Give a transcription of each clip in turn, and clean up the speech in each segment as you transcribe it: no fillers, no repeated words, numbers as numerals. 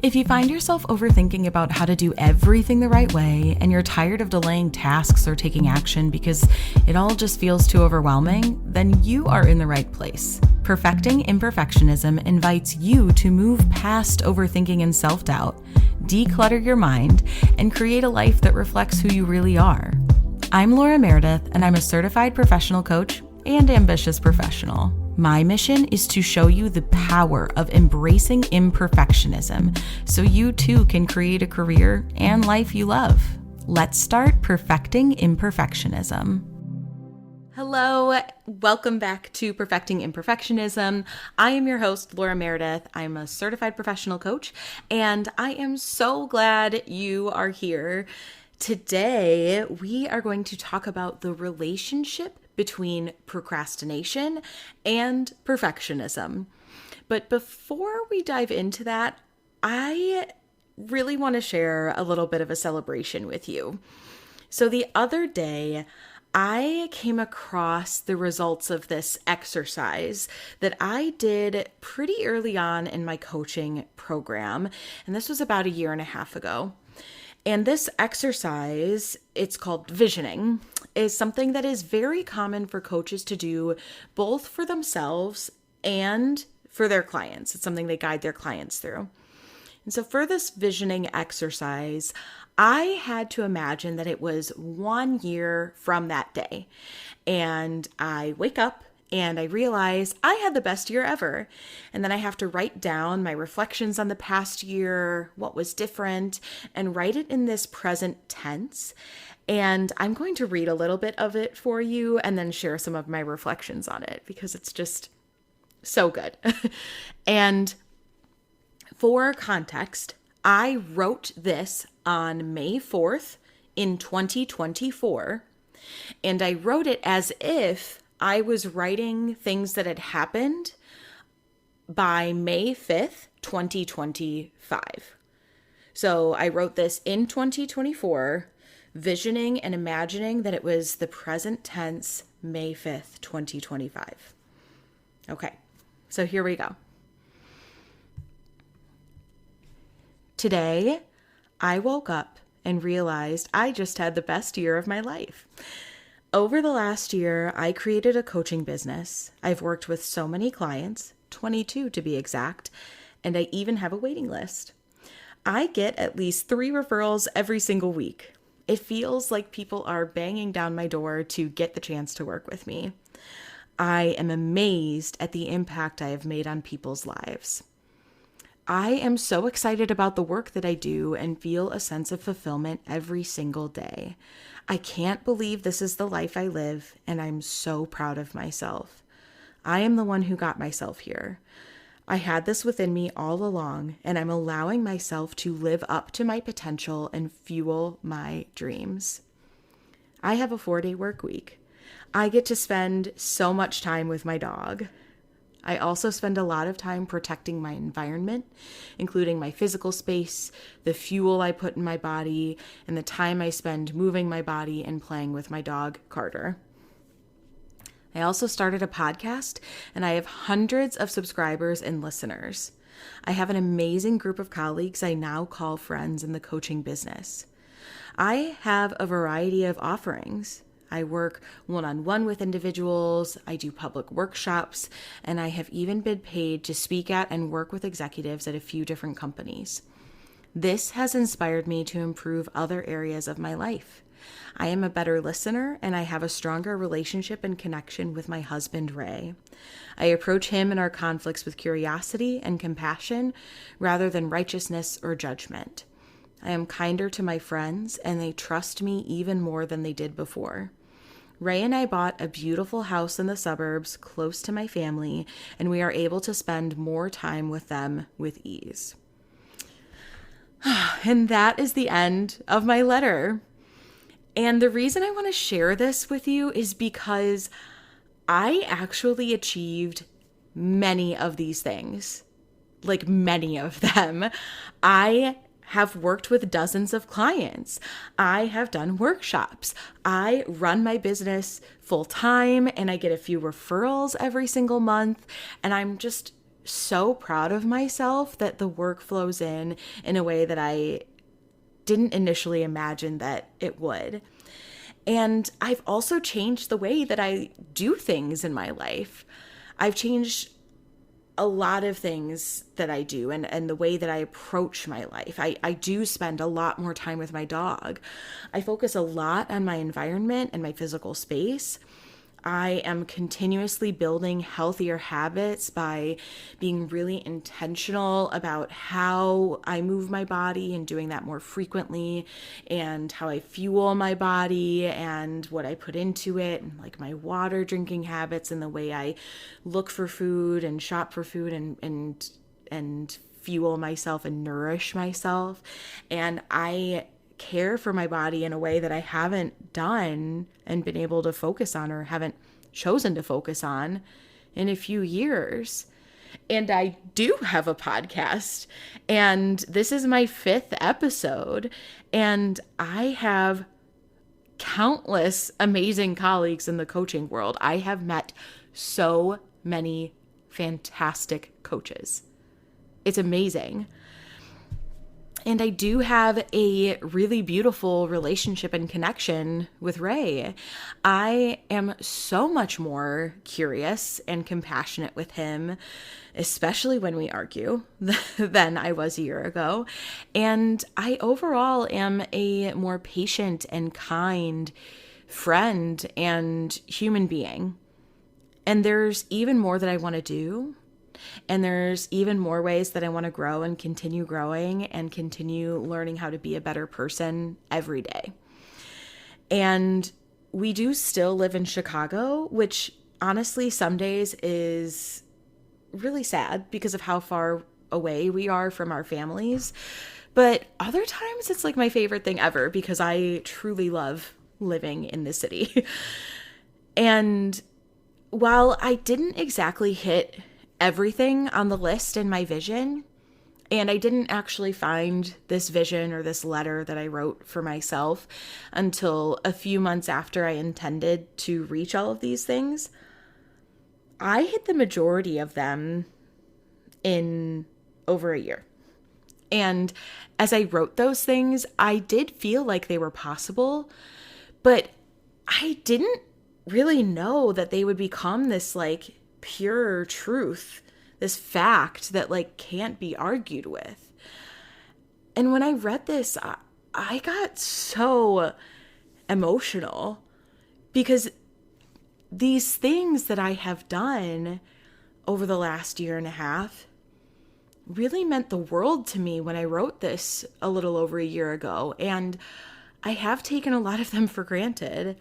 If you find yourself overthinking about how to do everything the right way and you're tired of delaying tasks or taking action because it all just feels too overwhelming, then you are in the right place. Perfecting Imperfectionism invites you to move past overthinking and self-doubt, declutter your mind, and create a life that reflects who you really are. I'm Laura Meredith, and I'm a certified professional coach and ambitious professional. My mission is to show you the power of embracing imperfectionism so you too can create a career and life you love. Let's start perfecting imperfectionism. Hello, welcome back to Perfecting Imperfectionism. I am your host, Laura Meredith. I'm a certified professional coach, and I am so glad you are here. Today, we are going to talk about the relationship between procrastination and perfectionism. But before we dive into that, I really want to share a little bit of a celebration with you. So the other day, I came across the results of this exercise that I did pretty early on in my coaching program, and this was about 1.5 years ago. And this exercise, it's called visioning, is something that is very common for coaches to do both for themselves and for their clients. It's something they guide their clients through. And so for this visioning exercise, I had to imagine that it was 1 year from that day. And I wake up and I realize I had the best year ever. And then I have to write down my reflections on the past year, what was different, and write it in this present tense. And I'm going to read a little bit of it for you and then share some of my reflections on it because it's just so good. And for context, I wrote this on May 4th in 2024. And I wrote it as if I was writing things that had happened by May 5th, 2025. So I wrote this in 2024, visioning and imagining that it was the present tense, May 5th, 2025. Okay, so here we go. Today, I woke up and realized I just had the best year of my life. Over the last year, I created a coaching business. I've worked with so many clients, 22 to be exact, and I even have a waiting list. I get at least 3 referrals every single week. It feels like people are banging down my door to get the chance to work with me. I am amazed at the impact I have made on people's lives. I am so excited about the work that I do and feel a sense of fulfillment every single day. I can't believe this is the life I live, and I'm so proud of myself. I am the one who got myself here. I had this within me all along, and I'm allowing myself to live up to my potential and fuel my dreams. I have a 4-day work week. I get to spend so much time with my dog. I also spend a lot of time protecting my environment, including my physical space, the fuel I put in my body, and the time I spend moving my body and playing with my dog, Carter. I also started a podcast, and I have hundreds of subscribers and listeners. I have an amazing group of colleagues I now call friends in the coaching business. I have a variety of offerings. I work one-on-one with individuals, I do public workshops, and I have even been paid to speak at and work with executives at a few different companies. This has inspired me to improve other areas of my life. I am a better listener, and I have a stronger relationship and connection with my husband, Ray. I approach him and our conflicts with curiosity and compassion rather than righteousness or judgment. I am kinder to my friends, and they trust me even more than they did before. Ray and I bought a beautiful house in the suburbs close to my family, and we are able to spend more time with them with ease. And that is the end of my letter. And the reason I want to share this with you is because I actually achieved many of these things, like many of them. I have worked with dozens of clients. I have done workshops. I run my business full time and I get a few referrals every single month. And I'm just so proud of myself that the work flows in a way that I didn't initially imagine that it would. And I've also changed the way that I do things in my life. I've changed a lot of things that I do and the way that I approach my life. I do spend a lot more time with my dog. I focus a lot on my environment and my physical space. I am continuously building healthier habits by being really intentional about how I move my body and doing that more frequently, and how I fuel my body and what I put into it, and like my water drinking habits and the way I look for food and shop for food and fuel myself and nourish myself. And I care for my body in a way that I haven't done and been able to focus on, or haven't chosen to focus on, in a few years. And I do have a podcast, and this is my 5th episode, and I have countless amazing colleagues in the coaching world. I have met so many fantastic coaches. It's amazing. And I do have a really beautiful relationship and connection with Ray. I am so much more curious and compassionate with him, especially when we argue, than I was a year ago. And I overall am a more patient and kind friend and human being. And there's even more that I want to do. And there's even more ways that I want to grow and continue growing and continue learning how to be a better person every day. And we do still live in Chicago, which honestly some days is really sad because of how far away we are from our families. But other times it's like my favorite thing ever because I truly love living in the city. And while I didn't exactly hit everything on the list in my vision, and I didn't actually find this vision or this letter that I wrote for myself until a few months after I intended to reach all of these things, I hit the majority of them in over a year. And as I wrote those things, I did feel like they were possible, but I didn't really know that they would become this like pure truth, this fact that like can't be argued with. And when I read this, I got so emotional because these things that I have done over the last year and a half really meant the world to me when I wrote this a little over a year ago. And I have taken a lot of them for granted.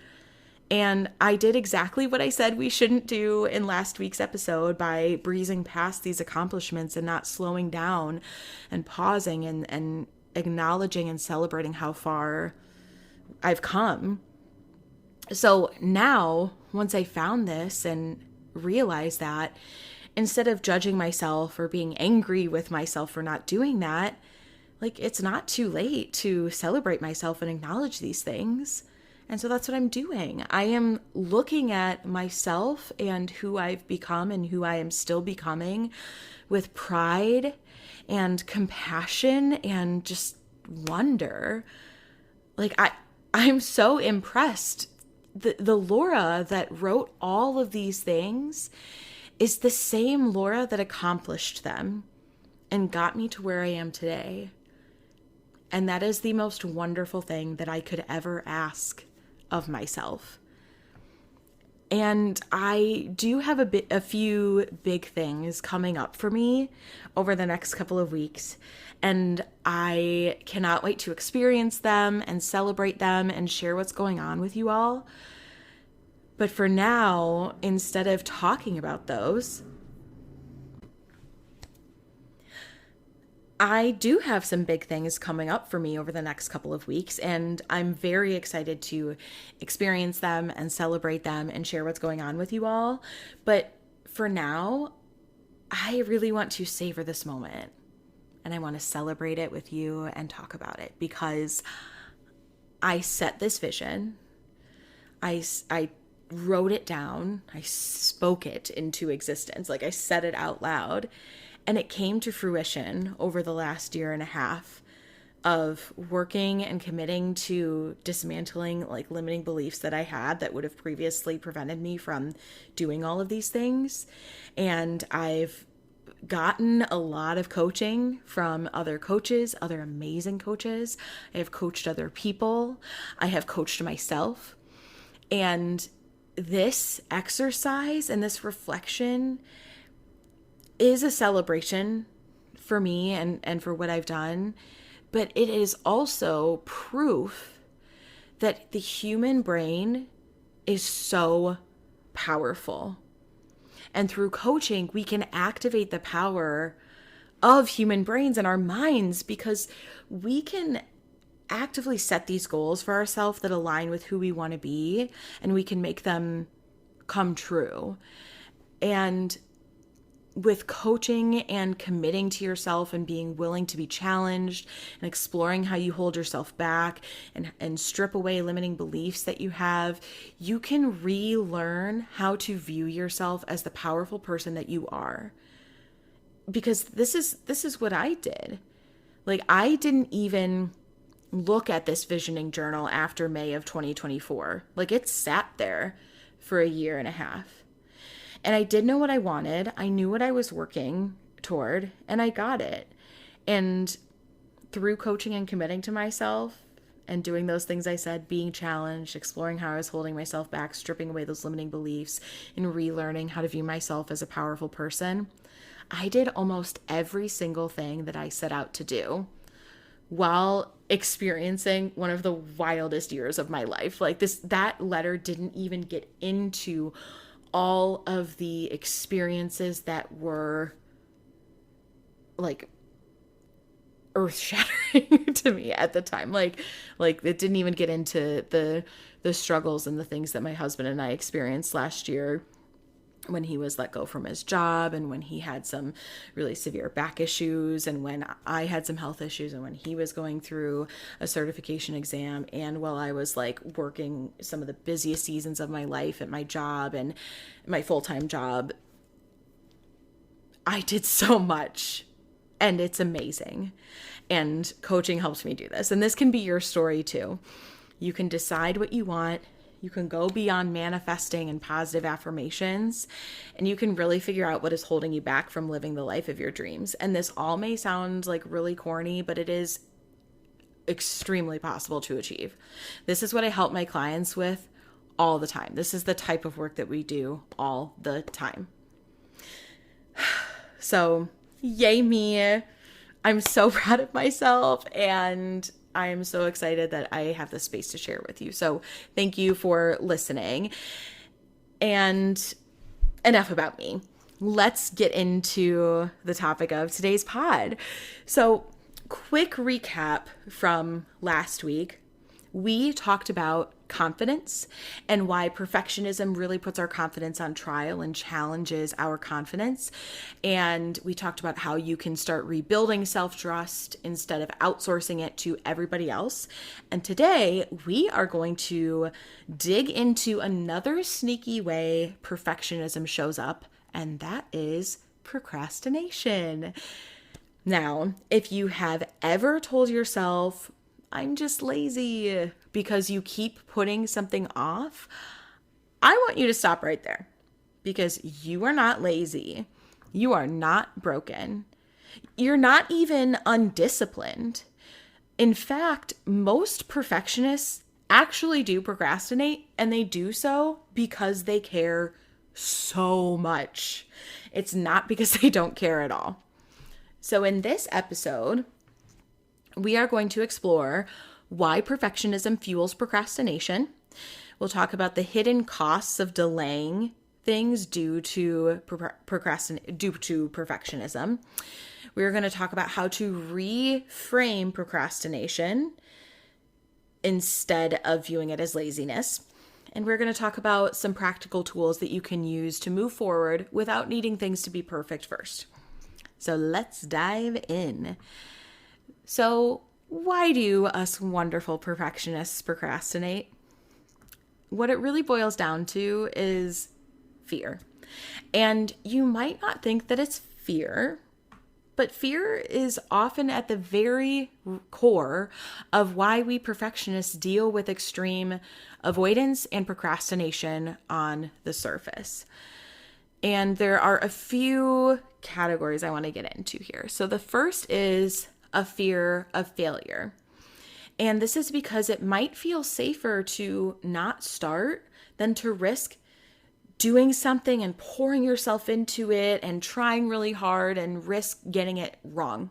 And I did exactly what I said we shouldn't do in last week's episode by breezing past these accomplishments and not slowing down and pausing and acknowledging and celebrating how far I've come. So now, once I found this and realized that, instead of judging myself or being angry with myself for not doing that, like it's not too late to celebrate myself and acknowledge these things. And so that's what I'm doing. I am looking at myself and who I've become and who I am still becoming with pride and compassion and just wonder. Like I'm so impressed. The Laura that wrote all of these things is the same Laura that accomplished them and got me to where I am today. And that is the most wonderful thing that I could ever ask of myself. And I do have a few big things coming up for me over the next couple of weeks, and I cannot wait to experience them and celebrate them and share what's going on with you all. But for now, instead of talking about those, I do have some big things coming up for me over the next couple of weeks, and I'm very excited to experience them and celebrate them and share what's going on with you all. But for now, I really want to savor this moment, and I want to celebrate it with you and talk about it because I set this vision. I wrote it down. I spoke it into existence. Like I said it out loud. And it came to fruition over the last year and a half of working and committing to dismantling like limiting beliefs that I had that would have previously prevented me from doing all of these things. And I've gotten a lot of coaching from other coaches, other amazing coaches. I have coached other people. I have coached myself. And this exercise and this reflection is a celebration for me and for what I've done, but it is also proof that the human brain is so powerful. And through coaching, we can activate the power of human brains and our minds because we can actively set these goals for ourselves that align with who we want to be, and we can make them come true. And with coaching and committing to yourself and being willing to be challenged and exploring how you hold yourself back and strip away limiting beliefs that you have, you can relearn how to view yourself as the powerful person that you are. Because this is what I did. Like, I didn't even look at this visioning journal after May of 2024. Like, it sat there for a year and a half. And I did know what I wanted. I knew what I was working toward, and I got it. And through coaching and committing to myself and doing those things I said, being challenged, exploring how I was holding myself back, stripping away those limiting beliefs, and relearning how to view myself as a powerful person, I did almost every single thing that I set out to do while experiencing one of the wildest years of my life. Like that letter didn't even get into all of the experiences that were like earth-shattering to me at the time. Like it didn't even get into the struggles and the things that my husband and I experienced last year when he was let go from his job, and when he had some really severe back issues, and when I had some health issues, and when he was going through a certification exam, and while I was like working some of the busiest seasons of my life at my job and my full-time job. I did so much, and it's amazing. And coaching helps me do this. And this can be your story too. You can decide what you want. You can go beyond manifesting and positive affirmations, and you can really figure out what is holding you back from living the life of your dreams. And this all may sound like really corny, but it is extremely possible to achieve. This is what I help my clients with all the time. This is the type of work that we do all the time. So, yay me. I'm so proud of myself, and I am so excited that I have this space to share with you. So thank you for listening. And enough about me. Let's get into the topic of today's pod. So quick recap from last week. We talked about confidence and why perfectionism really puts our confidence on trial and challenges our confidence. And we talked about how you can start rebuilding self-trust instead of outsourcing it to everybody else. And today we are going to dig into another sneaky way perfectionism shows up, and that is procrastination. Now, if you have ever told yourself, I'm just lazy, because you keep putting something off, I want you to stop right there, because you are not lazy. You are not broken. You're not even undisciplined. In fact, most perfectionists actually do procrastinate, and they do so because they care so much. It's not because they don't care at all. So in this episode, we are going to explore why perfectionism fuels procrastination. We'll talk about the hidden costs of delaying things due to perfectionism. We're going to talk about how to reframe procrastination instead of viewing it as laziness. And we're going to talk about some practical tools that you can use to move forward without needing things to be perfect first. So let's dive in. So why do us wonderful perfectionists procrastinate? what it really boils down to is fear. And you might not think that it's fear, but fear is often at the very core of why we perfectionists deal with extreme avoidance and procrastination on the surface. And there are a few categories I want to get into here. So the first is a fear of failure. And this is because it might feel safer to not start than to risk doing something and pouring yourself into it and trying really hard and risk getting it wrong.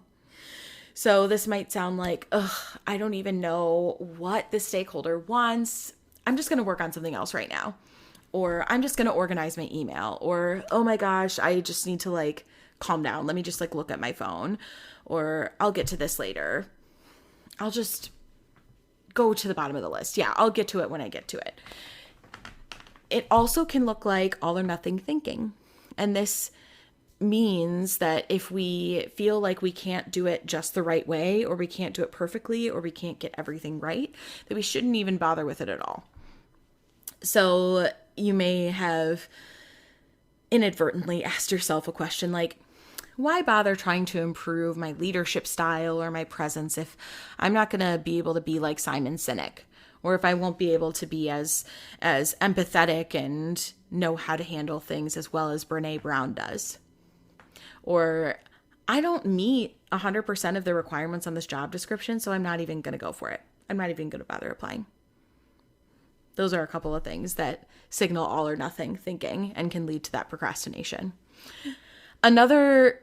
So this might sound like, I don't even know what the stakeholder wants. I'm just going to work on something else right now. Or I'm just going to organize my email. Or, oh my gosh, I just need to calm down. Let me just look at my phone. Or I'll get to this later. I'll just go to the bottom of the list. Yeah, I'll get to it when I get to it. It also can look like all or nothing thinking. And this means that if we feel like we can't do it just the right way, or we can't do it perfectly, or we can't get everything right, that we shouldn't even bother with it at all. So you may have inadvertently asked yourself a question like, why bother trying to improve my leadership style or my presence if I'm not going to be able to be like Simon Sinek? Or if I won't be able to be as empathetic and know how to handle things as well as Brene Brown does. Or I don't meet 100% of the requirements on this job description, so I'm not even going to go for it. I'm not even going to bother applying. Those are a couple of things that signal all or nothing thinking and can lead to that procrastination. Another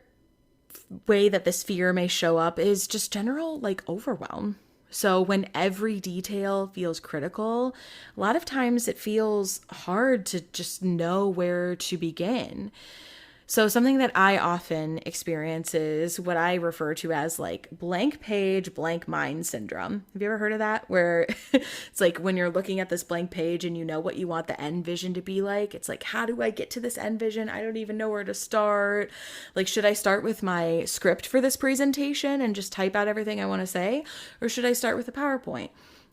way that this fear may show up is just general overwhelm. So when every detail feels critical, a lot of times it feels hard to just know where to begin. So something that I often experience is what I refer to as blank page, blank mind syndrome. Have you ever heard of that? Where it's when you're looking at this blank page and you know what you want the end vision to be like. It's how do I get to this end vision? I don't even know where to start. Should I start with my script for this presentation and just type out everything I want to say? Or should I start with a PowerPoint?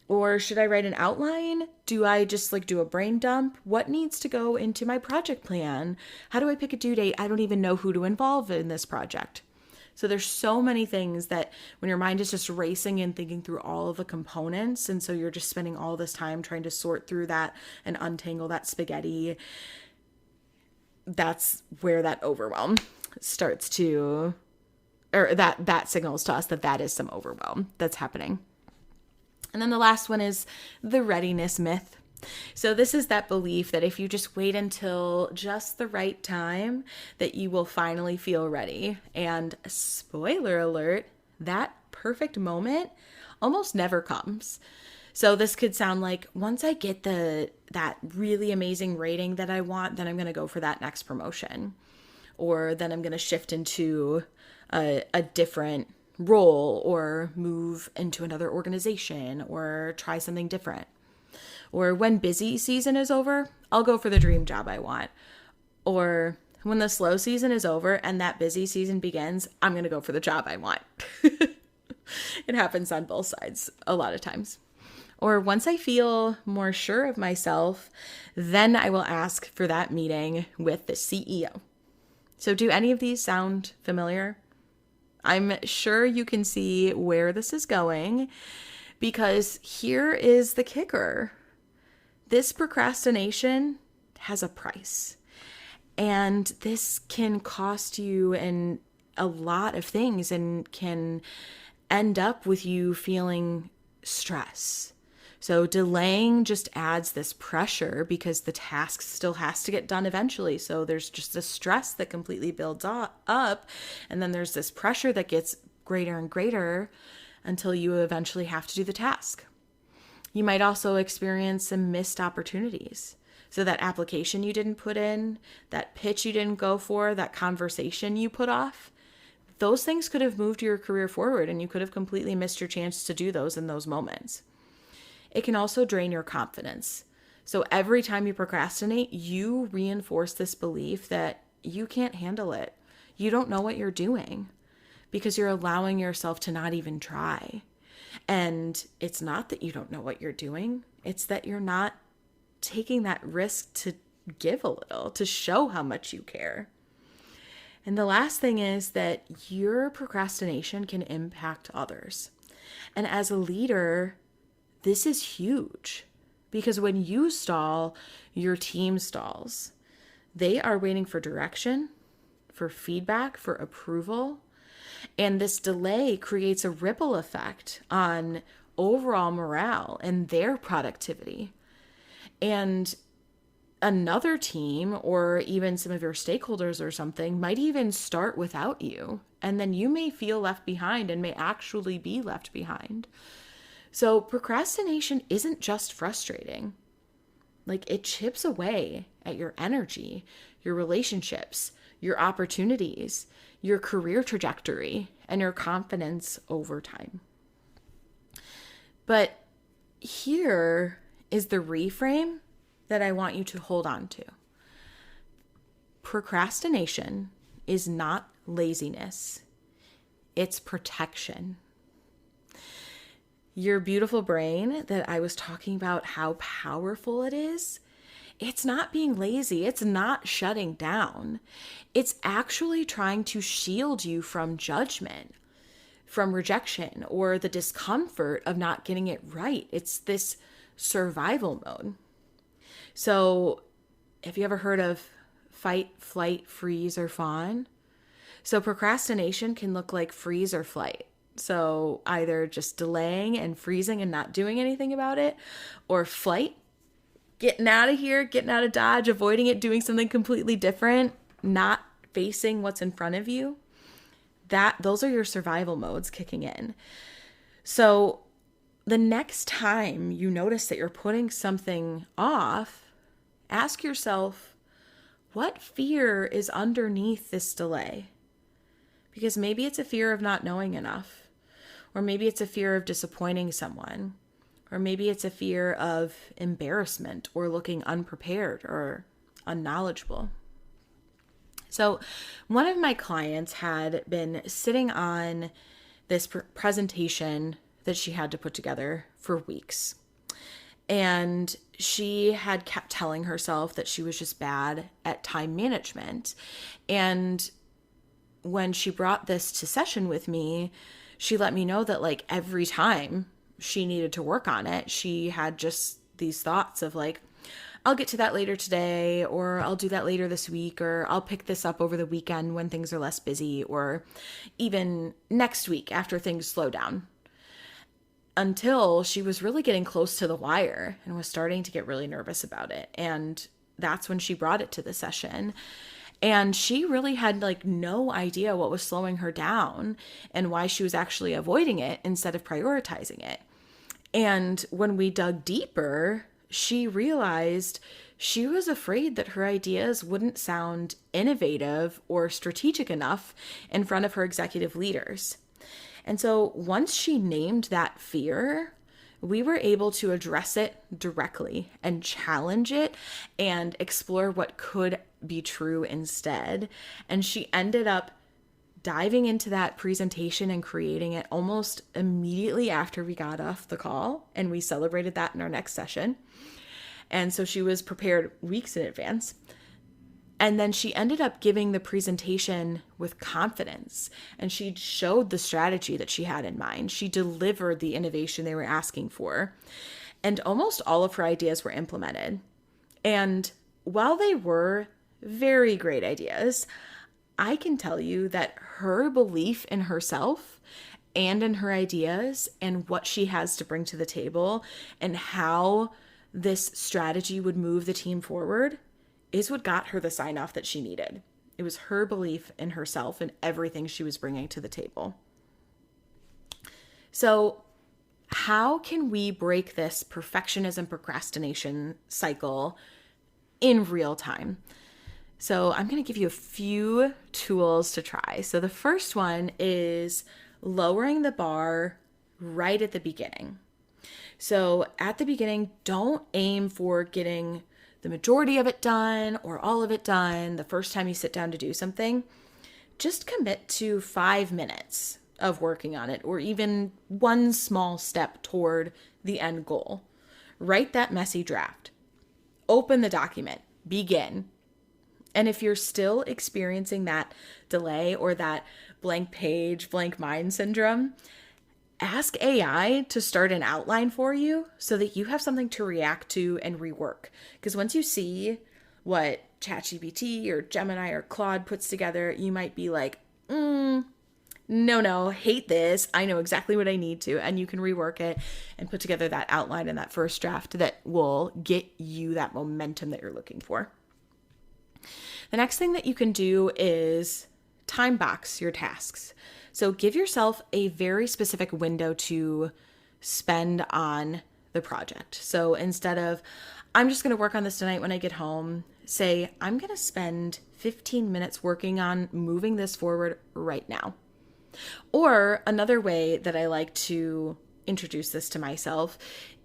Or should I write an outline? Do I just do a brain dump? What needs to go into my project plan? How do I pick a due date? I don't even know who to involve in this project. So there's so many things that when your mind is just racing and thinking through all of the components, and so you're just spending all this time trying to sort through that and untangle that spaghetti, that's where that overwhelm starts to, or that signals to us that is some overwhelm that's happening. And then the last one is the readiness myth. So this is that belief that if you just wait until just the right time, that you will finally feel ready. And spoiler alert, that perfect moment almost never comes. So this could sound like, once I get that really amazing rating that I want, then I'm going to go for that next promotion. Or then I'm going to shift into a different role or move into another organization or try something different. Or when busy season is over, I'll go for the dream job I want. Or when the slow season is over and that busy season begins, I'm going to go for the job I want. It happens on both sides a lot of times. Or once I feel more sure of myself, then I will ask for that meeting with the CEO. So do any of these sound familiar? I'm sure you can see where this is going, because here is the kicker. This procrastination has a price, and this can cost you in a lot of things and can end up with you feeling stress. So delaying just adds this pressure because the task still has to get done eventually. So there's just this stress that completely builds up. And then there's this pressure that gets greater and greater until you eventually have to do the task. You might also experience some missed opportunities. So that application you didn't put in, that pitch you didn't go for, that conversation you put off, those things could have moved your career forward and you could have completely missed your chance to do those in those moments. It can also drain your confidence. So every time you procrastinate, you reinforce this belief that you can't handle it. You don't know what you're doing because you're allowing yourself to not even try. And it's not that you don't know what you're doing. It's that you're not taking that risk to give a little, to show how much you care. And the last thing is that your procrastination can impact others. And as a leader, this is huge because when you stall, your team stalls. They are waiting for direction, for feedback, for approval. And this delay creates a ripple effect on overall morale and their productivity. And another team or even some of your stakeholders or something might even start without you. And then you may feel left behind and may actually be left behind. So procrastination isn't just frustrating. Like, it chips away at your energy, your relationships, your opportunities, your career trajectory, and your confidence over time. But here is the reframe that I want you to hold on to. Procrastination is not laziness. It's protection. Your beautiful brain that I was talking about how powerful it is, it's not being lazy. It's not shutting down. It's actually trying to shield you from judgment, from rejection, or the discomfort of not getting it right. It's this survival mode. So have you ever heard of fight, flight, freeze, or fawn? So procrastination can look like freeze or flight. So either just delaying and freezing and not doing anything about it, or flight, getting out of here, getting out of Dodge, avoiding it, doing something completely different, not facing what's in front of you. Those are your survival modes kicking in. So the next time you notice that you're putting something off, ask yourself, what fear is underneath this delay? Because maybe it's a fear of not knowing enough, or maybe it's a fear of disappointing someone, or maybe it's a fear of embarrassment or looking unprepared or unknowledgeable. So one of my clients had been sitting on this presentation that she had to put together for weeks. And she had kept telling herself that she was just bad at time management. And when she brought this to session with me, she let me know that like every time she needed to work on it, she had just these thoughts of like, I'll get to that later today, or I'll do that later this week, or I'll pick this up over the weekend when things are less busy, or even next week after things slow down. Until she was really getting close to the wire and was starting to get really nervous about it. And that's when she brought it to the session. And she really had like no idea what was slowing her down and why she was actually avoiding it instead of prioritizing it. And when we dug deeper, she realized she was afraid that her ideas wouldn't sound innovative or strategic enough in front of her executive leaders. And so once she named that fear, we were able to address it directly and challenge it and explore what could be true instead. And she ended up diving into that presentation and creating it almost immediately after we got off the call, and we celebrated that in our next session. And so she was prepared weeks in advance. And then she ended up giving the presentation with confidence, and she showed the strategy that she had in mind. She delivered the innovation they were asking for, and almost all of her ideas were implemented. And while they were very great ideas, I can tell you that her belief in herself and in her ideas and what she has to bring to the table and how this strategy would move the team forward is what got her the sign off that she needed. It was her belief in herself and everything she was bringing to the table. So how can we break this perfectionism procrastination cycle in real time? So I'm going to give you a few tools to try. So the first one is lowering the bar right at the beginning. So at the beginning, don't aim for getting the majority of it done or all of it done the first time you sit down to do something. Just commit to 5 minutes of working on it, or even one small step toward the end goal. Write that messy draft. open the document, begin. And if you're still experiencing that delay or that blank page, blank mind syndrome, ask AI to start an outline for you so that you have something to react to and rework. Because once you see what ChatGPT or Gemini or Claude puts together, you might be like, no, hate this. I know exactly what I need to. And you can rework it and put together that outline and that first draft that will get you that momentum that you're looking for. The next thing that you can do is time box your tasks. So give yourself a very specific window to spend on the project. So instead of, I'm just going to work on this tonight when I get home, say, I'm going to spend 15 minutes working on moving this forward right now. Or another way that I like to introduce this to myself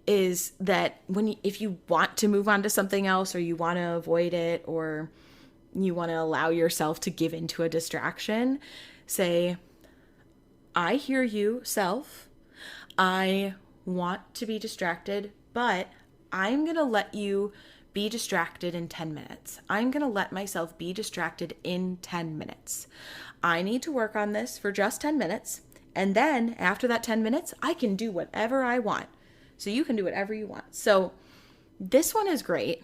is that if you want to move on to something else, or you want to avoid it, or you want to allow yourself to give into a distraction, say, I hear you, self. I want to be distracted, but I'm going to let you be distracted in 10 minutes. I'm going to let myself be distracted in 10 minutes. I need to work on this for just 10 minutes. And then after that 10 minutes, I can do whatever I want. So you can do whatever you want. So this one is great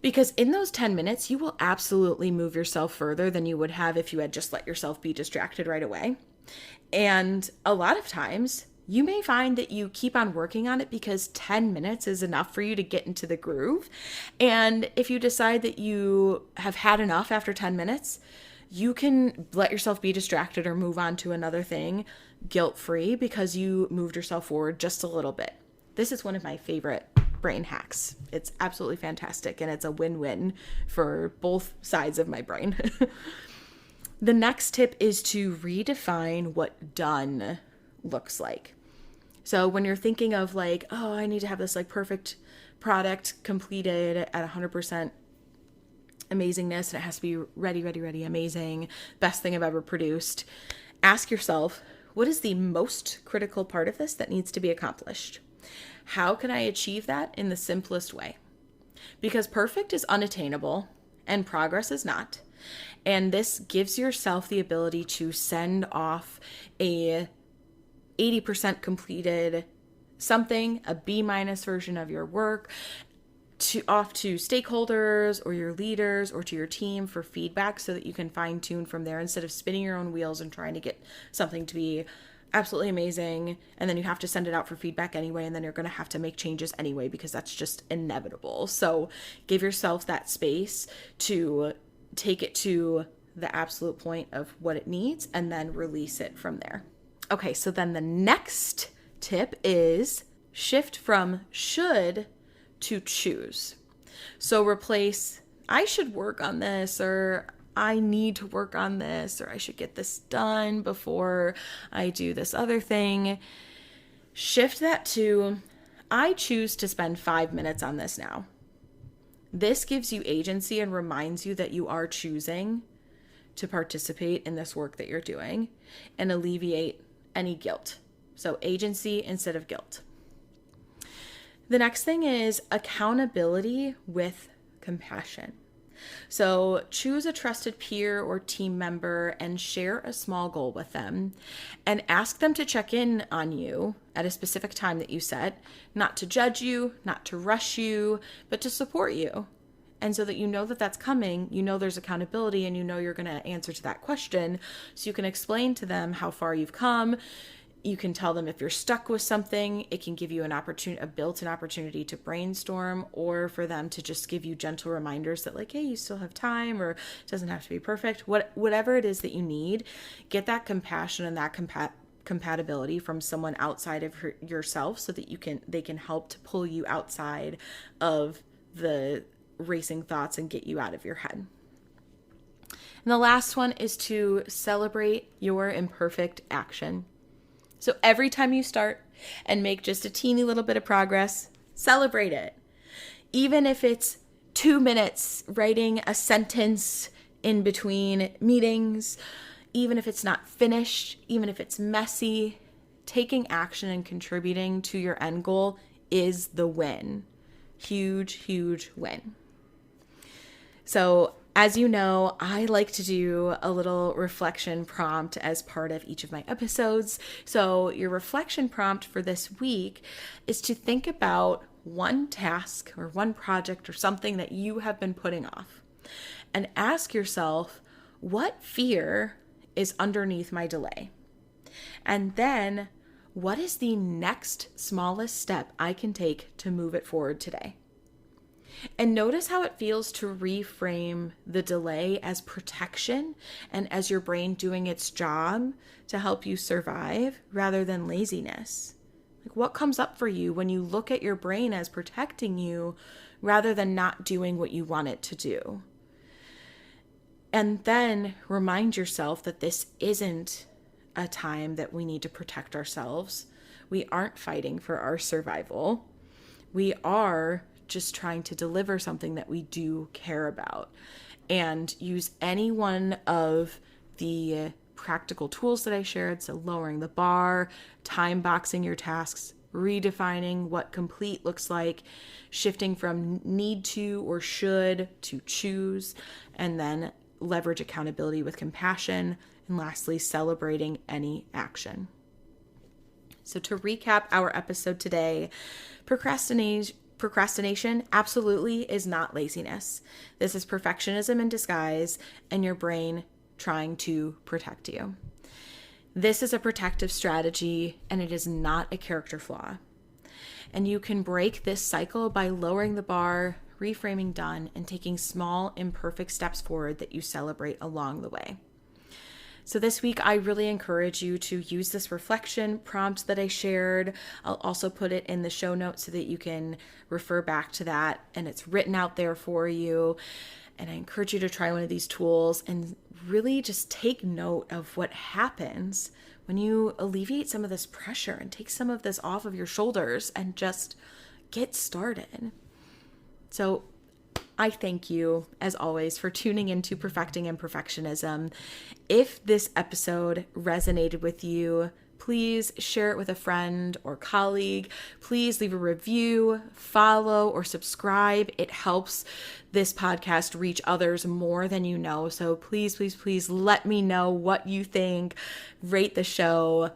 because in those 10 minutes, you will absolutely move yourself further than you would have if you had just let yourself be distracted right away. And a lot of times, you may find that you keep on working on it because 10 minutes is enough for you to get into the groove. And if you decide that you have had enough after 10 minutes, you can let yourself be distracted or move on to another thing guilt-free because you moved yourself forward just a little bit. This is one of my favorite brain hacks. It's absolutely fantastic, and it's a win-win for both sides of my brain. The next tip is to redefine what done looks like. So when you're thinking of like, oh, I need to have this like perfect product completed at 100% amazingness, and it has to be ready, amazing, best thing I've ever produced, ask yourself, what is the most critical part of this that needs to be accomplished? How can I achieve that in the simplest way? Because perfect is unattainable and progress is not. And this gives yourself the ability to send off a 80% completed something, a B- version of your work, off to stakeholders or your leaders or to your team for feedback so that you can fine tune from there instead of spinning your own wheels and trying to get something to be absolutely amazing. And then you have to send it out for feedback anyway. And then you're going to have to make changes anyway, because that's just inevitable. So give yourself that space to take it to the absolute point of what it needs and then release it from there. Okay, so then the next tip is shift from should to choose. So replace, I should work on this, or I need to work on this, or I should get this done before I do this other thing. Shift that to, I choose to spend 5 minutes on this now. This gives you agency and reminds you that you are choosing to participate in this work that you're doing and alleviate any guilt. So agency instead of guilt. The next thing is accountability with compassion. So choose a trusted peer or team member and share a small goal with them and ask them to check in on you at a specific time that you set, not to judge you, not to rush you, but to support you. And so that you know that that's coming, you know there's accountability, and you know you're going to answer to that question. So you can explain to them how far you've come. You can tell them if you're stuck with something. It can give you an opportunity, a built-in opportunity to brainstorm, or for them to just give you gentle reminders that like, hey, you still have time, or it doesn't have to be perfect. Whatever it is that you need, get that compassion and that compatibility from someone outside of yourself so that they can help to pull you outside of the racing thoughts and get you out of your head. And the last one is to celebrate your imperfect action. So every time you start and make just a teeny little bit of progress, celebrate it. Even if it's 2 minutes writing a sentence in between meetings, even if it's not finished, even if it's messy, taking action and contributing to your end goal is the win. huge, huge win. So as you know, I like to do a little reflection prompt as part of each of my episodes. So your reflection prompt for this week is to think about one task or one project or something that you have been putting off, and ask yourself, what fear is underneath my delay? And then, what is the next smallest step I can take to move it forward today? And notice how it feels to reframe the delay as protection and as your brain doing its job to help you survive rather than laziness. Like, what comes up for you when you look at your brain as protecting you rather than not doing what you want it to do? And then remind yourself that this isn't a time that we need to protect ourselves. We aren't fighting for our survival. We are just trying to deliver something that we do care about, and use any one of the practical tools that I shared. So lowering the bar, time boxing your tasks, redefining what complete looks like, shifting from need to or should to choose, and then leverage accountability with compassion, and lastly, celebrating any action. So to recap our episode today, procrastination absolutely is not laziness. This is perfectionism in disguise and your brain trying to protect you. This is a protective strategy, and it is not a character flaw. And you can break this cycle by lowering the bar, reframing done, and taking small, imperfect steps forward that you celebrate along the way. So this week, I really encourage you to use this reflection prompt that I shared. I'll also put it in the show notes so that you can refer back to that, and it's written out there for you. And I encourage you to try one of these tools and really just take note of what happens when you alleviate some of this pressure and take some of this off of your shoulders and just get started. So I thank you, as always, for tuning into Perfecting Imperfectionism. If this episode resonated with you, please share it with a friend or colleague. Please leave a review, follow, or subscribe. It helps this podcast reach others more than you know. So please, please, please let me know what you think. Rate the show.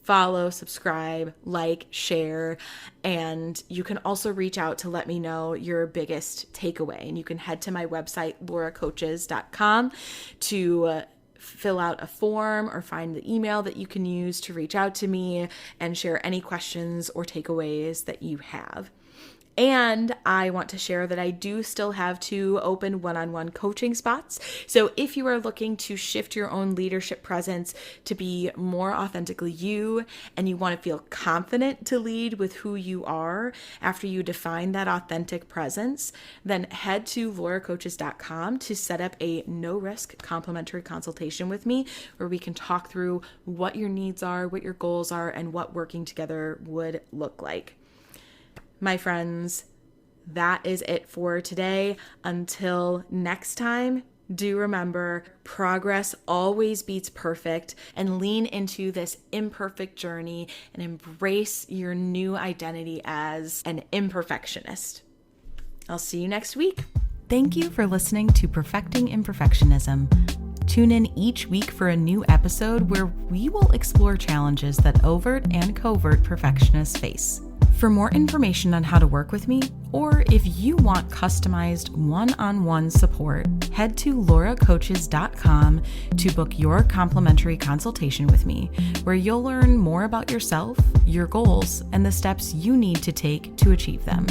Follow, subscribe, like, share, and you can also reach out to let me know your biggest takeaway. And you can head to my website, lauracoaches.com, to fill out a form or find the email that you can use to reach out to me and share any questions or takeaways that you have. And I want to share that I do still have 2 open one-on-one coaching spots. So if you are looking to shift your own leadership presence to be more authentically you, and you want to feel confident to lead with who you are after you define that authentic presence, then head to lauracoaches.com to set up a no-risk complimentary consultation with me, where we can talk through what your needs are, what your goals are, and what working together would look like. My friends, that is it for today. Until next time, do remember, progress always beats perfect, and lean into this imperfect journey and embrace your new identity as an imperfectionist. I'll see you next week. Thank you for listening to Perfecting Imperfectionism. Tune in each week for a new episode where we will explore challenges that overt and covert perfectionists face. For more information on how to work with me, or if you want customized one-on-one support, head to lauracoaches.com to book your complimentary consultation with me, where you'll learn more about yourself, your goals, and the steps you need to take to achieve them.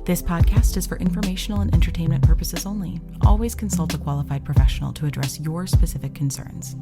This podcast is for informational and entertainment purposes only. Always consult a qualified professional to address your specific concerns.